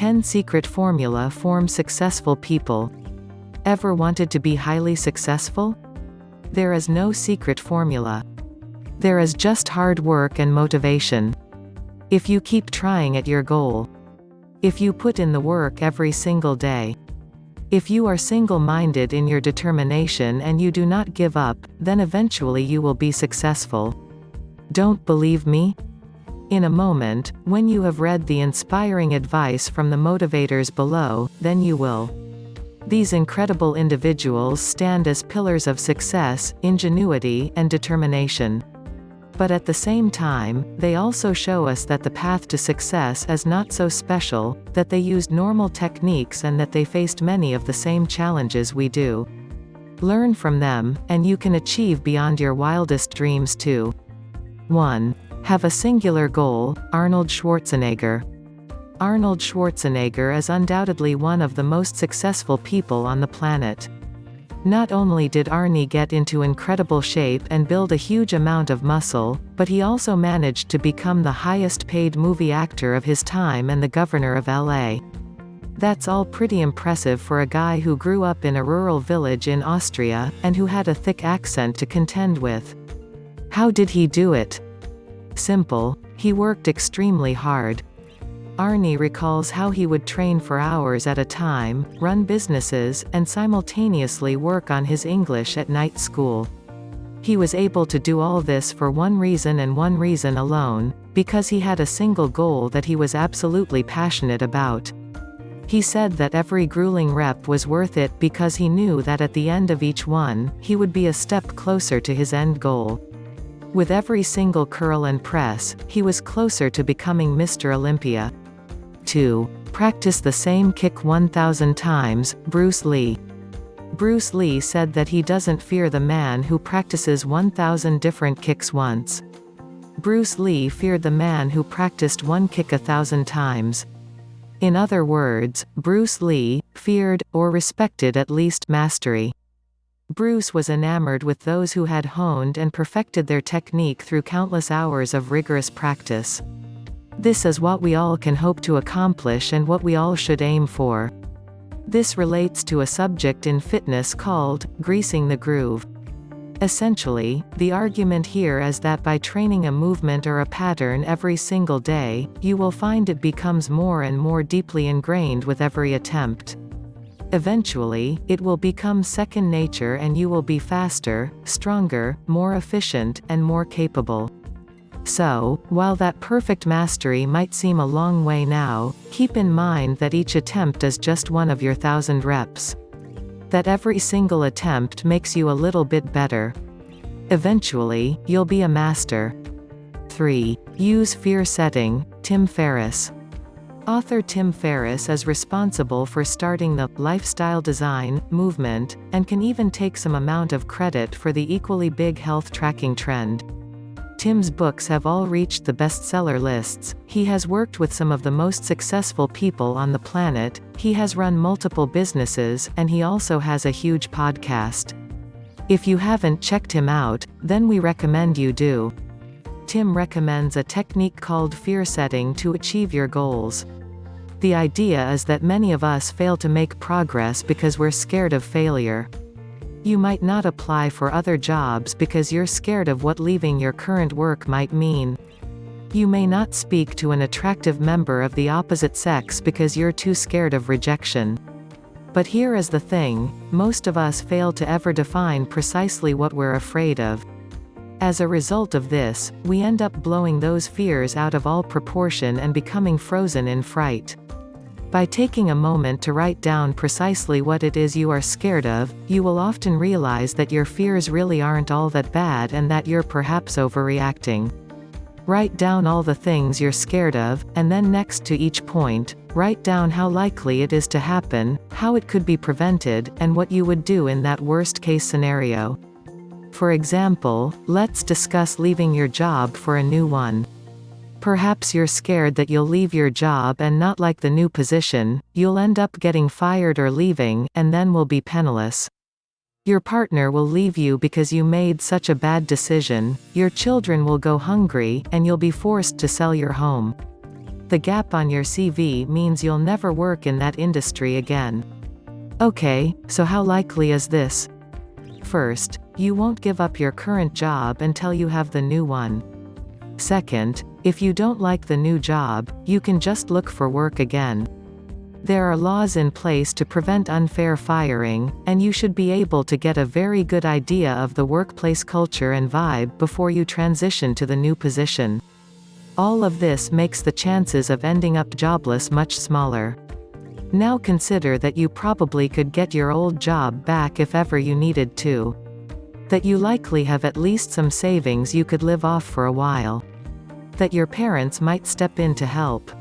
10 Secret Formula Form Successful People. Ever wanted to be highly successful? There is no secret formula. There is just hard work and motivation. If you keep trying at your goal. If you put in the work every single day. If you are single-minded in your determination and you do not give up, then eventually you will be successful. Don't believe me? In a moment, when you have read the inspiring advice from the motivators below, then you will. These incredible individuals stand as pillars of success, ingenuity, and determination. But at the same time, they also show us that the path to success is not so special, that they used normal techniques and that they faced many of the same challenges we do. Learn from them, and you can achieve beyond your wildest dreams too. 1. Have a singular goal. Arnold Schwarzenegger. Arnold Schwarzenegger is undoubtedly one of the most successful people on the planet. Not only did Arnie get into incredible shape and build a huge amount of muscle, but he also managed to become the highest paid movie actor of his time and the governor of LA. That's all pretty impressive for a guy who grew up in a rural village in Austria, and who had a thick accent to contend with. How did he do it? Simple. He worked extremely hard. Arnie recalls how he would train for hours at a time, run businesses, and simultaneously work on his English at night school. He was able to do all this for one reason and one reason alone, because he had a single goal that he was absolutely passionate about. He said that every grueling rep was worth it because he knew that at the end of each one, he would be a step closer to his end goal. With every single curl and press, he was closer to becoming Mr. Olympia. 2. Practice the same kick 1,000 times. Bruce Lee. Bruce Lee said that he doesn't fear the man who practices 1,000 different kicks once. Bruce Lee feared the man who practiced one kick 1,000 times. In other words, Bruce Lee feared, or respected at least, mastery. Bruce was enamored with those who had honed and perfected their technique through countless hours of rigorous practice. This is what we all can hope to accomplish and what we all should aim for. This relates to a subject in fitness called greasing the groove. Essentially, the argument here is that by training a movement or a pattern every single day, you will find it becomes more and more deeply ingrained with every attempt. Eventually, it will become second nature and you will be faster, stronger, more efficient, and more capable. So, while that perfect mastery might seem a long way now, keep in mind that each attempt is just one of your 1,000 reps. That every single attempt makes you a little bit better. Eventually, you'll be a master. 3. Use fear setting. Tim Ferriss. Author Tim Ferriss is responsible for starting the lifestyle design movement, and can even take some amount of credit for the equally big health tracking trend. Tim's books have all reached the bestseller lists, he has worked with some of the most successful people on the planet, he has run multiple businesses, and he also has a huge podcast. If you haven't checked him out, then we recommend you do. Tim recommends a technique called fear setting to achieve your goals. The idea is that many of us fail to make progress because we're scared of failure. You might not apply for other jobs because you're scared of what leaving your current work might mean. You may not speak to an attractive member of the opposite sex because you're too scared of rejection. But here is the thing, most of us fail to ever define precisely what we're afraid of. As a result of this, we end up blowing those fears out of all proportion and becoming frozen in fright. By taking a moment to write down precisely what it is you are scared of, you will often realize that your fears really aren't all that bad and that you're perhaps overreacting. Write down all the things you're scared of, and then next to each point, write down how likely it is to happen, how it could be prevented, and what you would do in that worst-case scenario. For example, let's discuss leaving your job for a new one. Perhaps you're scared that you'll leave your job and not like the new position, you'll end up getting fired or leaving, and then will be penniless. Your partner will leave you because you made such a bad decision, your children will go hungry, and you'll be forced to sell your home. The gap on your CV means you'll never work in that industry again. Okay, so how likely is this? First, you won't give up your current job until you have the new one. Second, if you don't like the new job, you can just look for work again. There are laws in place to prevent unfair firing, and you should be able to get a very good idea of the workplace culture and vibe before you transition to the new position. All of this makes the chances of ending up jobless much smaller. Now consider that you probably could get your old job back if ever you needed to. That you likely have at least some savings you could live off for a while. That your parents might step in to help.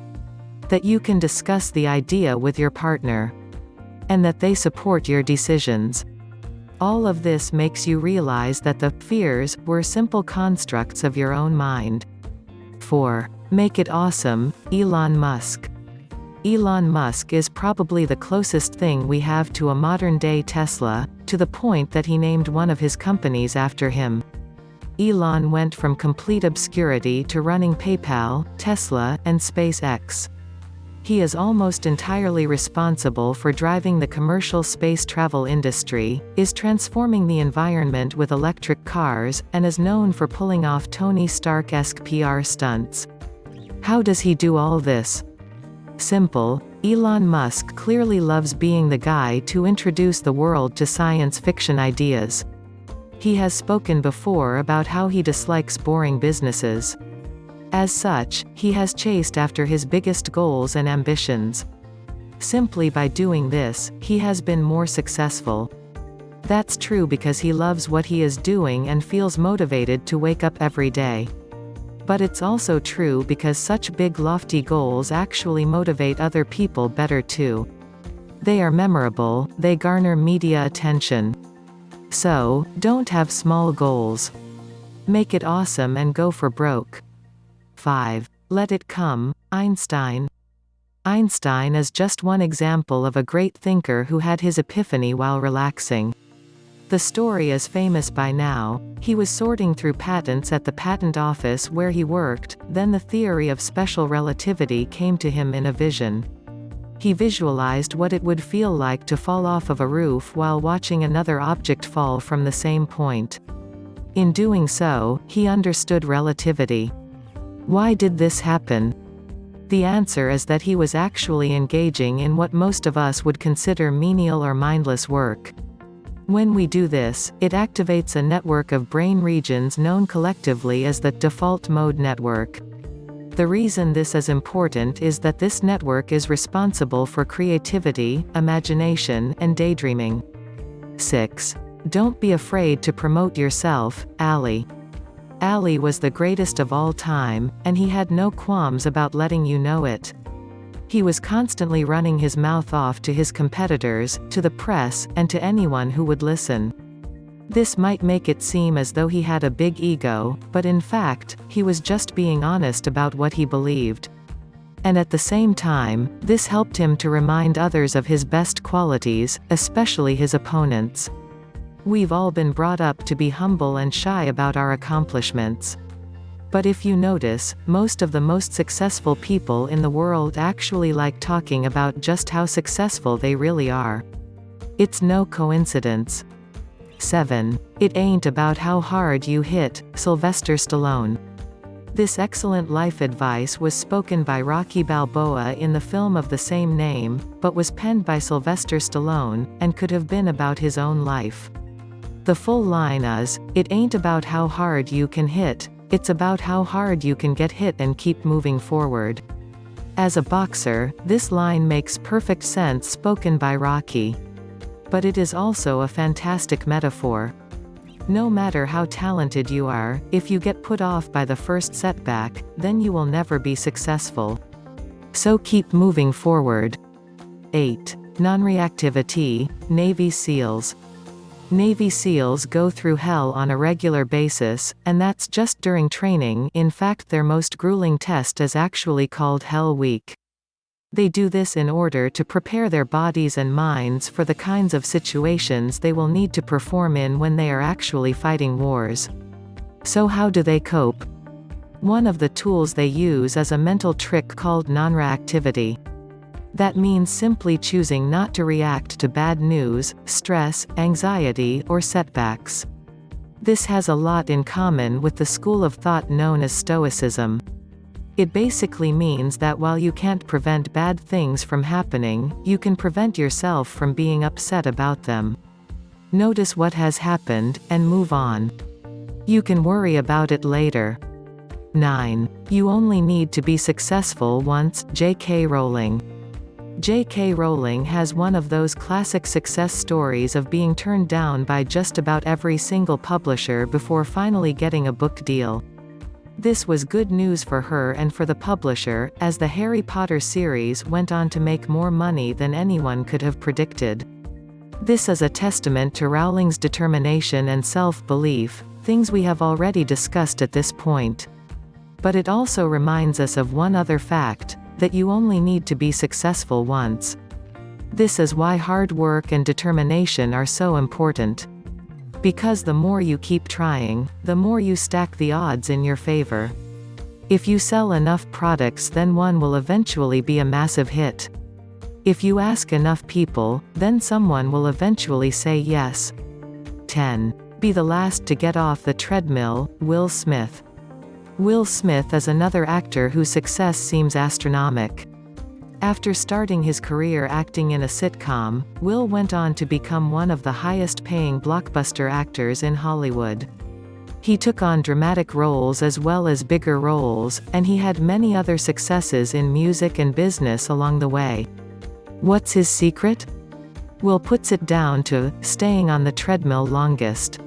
That you can discuss the idea with your partner. And that they support your decisions. All of this makes you realize that the fears were simple constructs of your own mind. 4. Make it awesome, Elon Musk. Elon Musk is probably the closest thing we have to a modern-day Tesla, to the point that he named one of his companies after him. Elon went from complete obscurity to running PayPal, Tesla, and SpaceX. He is almost entirely responsible for driving the commercial space travel industry, is transforming the environment with electric cars, and is known for pulling off Tony Stark-esque PR stunts. How does he do all this? Simple. Elon Musk clearly loves being the guy to introduce the world to science fiction ideas. He has spoken before about how he dislikes boring businesses. As such, he has chased after his biggest goals and ambitions. Simply by doing this, he has been more successful. That's true because he loves what he is doing and feels motivated to wake up every day. But it's also true because such big lofty goals actually motivate other people better too. They are memorable, they garner media attention. So, don't have small goals. Make it awesome and go for broke. 5. Let it come, Einstein. Einstein is just one example of a great thinker who had his epiphany while relaxing. The story is famous by now. He was sorting through patents at the patent office where he worked, then the theory of special relativity came to him in a vision. He visualized what it would feel like to fall off of a roof while watching another object fall from the same point. In doing so, he understood relativity. Why did this happen? The answer is that he was actually engaging in what most of us would consider menial or mindless work. When we do this, it activates a network of brain regions known collectively as the default mode network. The reason this is important is that this network is responsible for creativity, imagination, and daydreaming. 6. Don't be afraid to promote yourself, Ali. Ali was the greatest of all time, and he had no qualms about letting you know it. He was constantly running his mouth off to his competitors, to the press, and to anyone who would listen. This might make it seem as though he had a big ego, but in fact, he was just being honest about what he believed. And at the same time, this helped him to remind others of his best qualities, especially his opponents. We've all been brought up to be humble and shy about our accomplishments. But if you notice, most of the most successful people in the world actually like talking about just how successful they really are. It's no coincidence. 7. It ain't about how hard you hit, Sylvester Stallone. This excellent life advice was spoken by Rocky Balboa in the film of the same name, but was penned by Sylvester Stallone, and could have been about his own life. The full line is, it ain't about how hard you can hit, it's about how hard you can get hit and keep moving forward. As a boxer, this line makes perfect sense spoken by Rocky. But it is also a fantastic metaphor. No matter how talented you are, if you get put off by the first setback, then you will never be successful. So keep moving forward. 8. Nonreactivity, Navy SEALs. Navy SEALs go through hell on a regular basis, and that's just during training. In fact, their most grueling test is actually called Hell Week. They do this in order to prepare their bodies and minds for the kinds of situations they will need to perform in when they are actually fighting wars. So how do they cope? One of the tools they use is a mental trick called nonreactivity. That means simply choosing not to react to bad news, stress, anxiety, or setbacks. This has a lot in common with the school of thought known as Stoicism. It basically means that while you can't prevent bad things from happening, you can prevent yourself from being upset about them. Notice what has happened, and move on. You can worry about it later. 9. You only need to be successful once. J.K. Rowling. J.K. Rowling has one of those classic success stories of being turned down by just about every single publisher before finally getting a book deal. This was good news for her and for the publisher, as the Harry Potter series went on to make more money than anyone could have predicted. This is a testament to Rowling's determination and self-belief, things we have already discussed at this point. But it also reminds us of one other fact, that you only need to be successful once. This is why hard work and determination are so important. Because the more you keep trying, the more you stack the odds in your favor. If you sell enough products, then one will eventually be a massive hit. If you ask enough people, then someone will eventually say yes. 10. Be the last to get off the treadmill. Will Smith. Will Smith is another actor whose success seems astronomical. After starting his career acting in a sitcom, Will went on to become one of the highest-paying blockbuster actors in Hollywood. He took on dramatic roles as well as bigger roles, and he had many other successes in music and business along the way. What's his secret? Will puts it down to staying on the treadmill longest.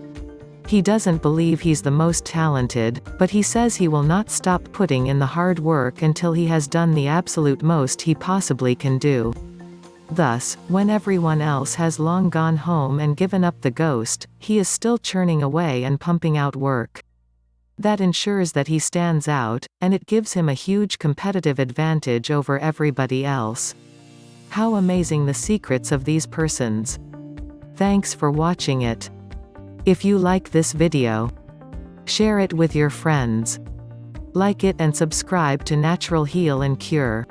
He doesn't believe he's the most talented, but he says he will not stop putting in the hard work until he has done the absolute most he possibly can do. Thus, when everyone else has long gone home and given up the ghost, he is still churning away and pumping out work. That ensures that he stands out, and it gives him a huge competitive advantage over everybody else. How amazing the secrets of these persons. Thanks for watching it. If you like this video, share it with your friends. Like it and subscribe to Natural Heal and Cure.